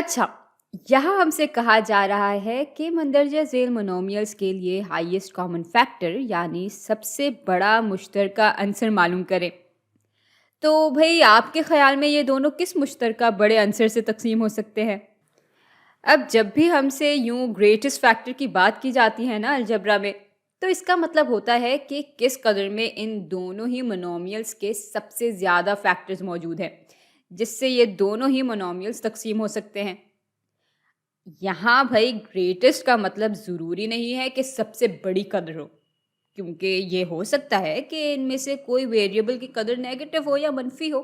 अच्छा, यहाँ हमसे कहा जा रहा है कि मंदरजा ज़ेल मोनोमियल्स के लिए हाईएस्ट कॉमन फैक्टर यानी सबसे बड़ा मुश्तरका अंसर मालूम करें। तो भई आपके ख़्याल में ये दोनों किस मुश्तरका बड़े अंसर से तक़सीम हो सकते हैं? अब जब भी हमसे यूँ ग्रेटेस्ट फैक्टर की बात की जाती है ना अलजेब्रा में, तो इसका मतलब होता है कि किस कदर में इन दोनों ही मोनोमियल्स के सबसे ज़्यादा फैक्टर्स मौजूद हैं, जिससे ये दोनों ही मोनोमियल्स तक़सीम हो सकते हैं। यहाँ भई ग्रेटेस्ट का मतलब ज़रूरी नहीं है कि सबसे बड़ी कदर हो, क्योंकि ये हो सकता है कि इनमें से कोई वेरिएबल की कदर नेगेटिव हो या मनफ़ी हो।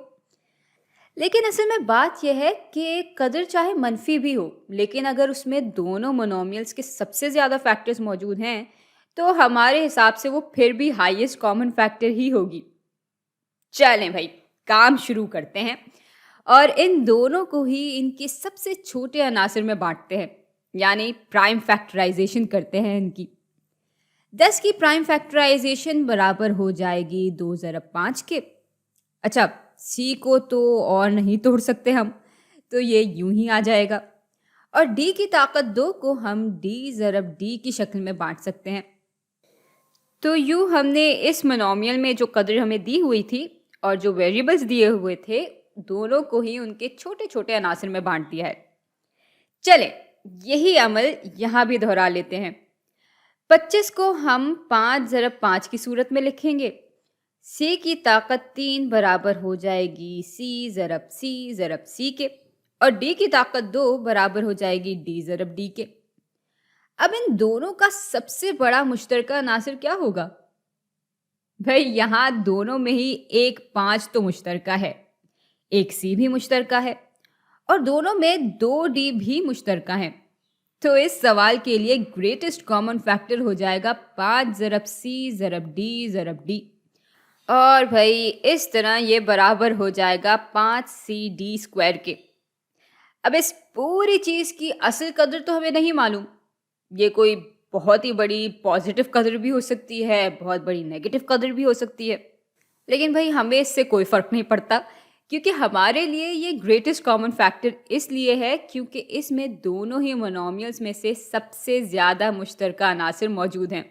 लेकिन असल में बात यह है कि कदर चाहे मनफ़ी भी हो, लेकिन अगर उसमें दोनों मोनोमियल्स के सबसे ज़्यादा फैक्टर्स मौजूद हैं, तो हमारे हिसाब से वो फिर भी हाईएस्ट कॉमन फैक्टर ही होगी। चलें भई, काम शुरू करते हैं और इन दोनों को ही इनके सबसे छोटे अनासर में बाँटते हैं, यानी प्राइम फैक्टराइज़ेशन करते हैं इनकी। 10 की प्राइम फैक्टराइज़ेशन बराबर हो जाएगी 2 ज़रब 5 के। अच्छा, सी को तो और नहीं तोड़ सकते हम, तो ये यूँ ही आ जाएगा और डी की ताकत 2 को हम डी ज़रब डी की शक्ल में बाँट सकते हैं। तो यूँ हमने इस मोनोमियल में जो कदर हमें दी हुई थी और जो वेरिएबल्स दिए हुए थे, दोनों को ही उनके छोटे-छोटे अनासर में बाँट दिया है। चलें, यही अमल यहाँ भी दोहरा लेते हैं। 25 को हम 5 ज़रब 5 की सूरत में लिखेंगे। सी की ताकत 3 बराबर हो जाएगी सी ज़रब सी के और डी की ताकत 2 बराबर हो जाएगी डी ज़रब डी के। अब इन दोनों का सबसे बड़ा मुश्तरका अनासर क्या होगा? भाई यहाँ दोनों में ही एक 5 तो मुश्तरका है, एक सी भी मुश्तरका है और दोनों में 2 डी भी मुश्तरका हैं। तो इस सवाल के लिए ग्रेटेस्ट कॉमन फैक्टर हो जाएगा 5 ज़रब सी ज़रब डी और भाई इस तरह ये बराबर हो जाएगा 5 सी डी स्क्वायर के। अब इस पूरी चीज़ की असल कदर तो हमें नहीं मालूम। ये कोई बहुत ही बड़ी पॉजिटिव कदर भी हो सकती है, बहुत बड़ी नेगेटिव कदर भी हो सकती है। लेकिन भाई हमें इससे कोई फ़र्क नहीं पड़ता, क्योंकि हमारे लिए ये ग्रेटेस्ट कॉमन फैक्टर इसलिए है क्योंकि इसमें दोनों ही मोनोमियल्स में से सबसे ज़्यादा मुश्तरका अनासर मौजूद हैं।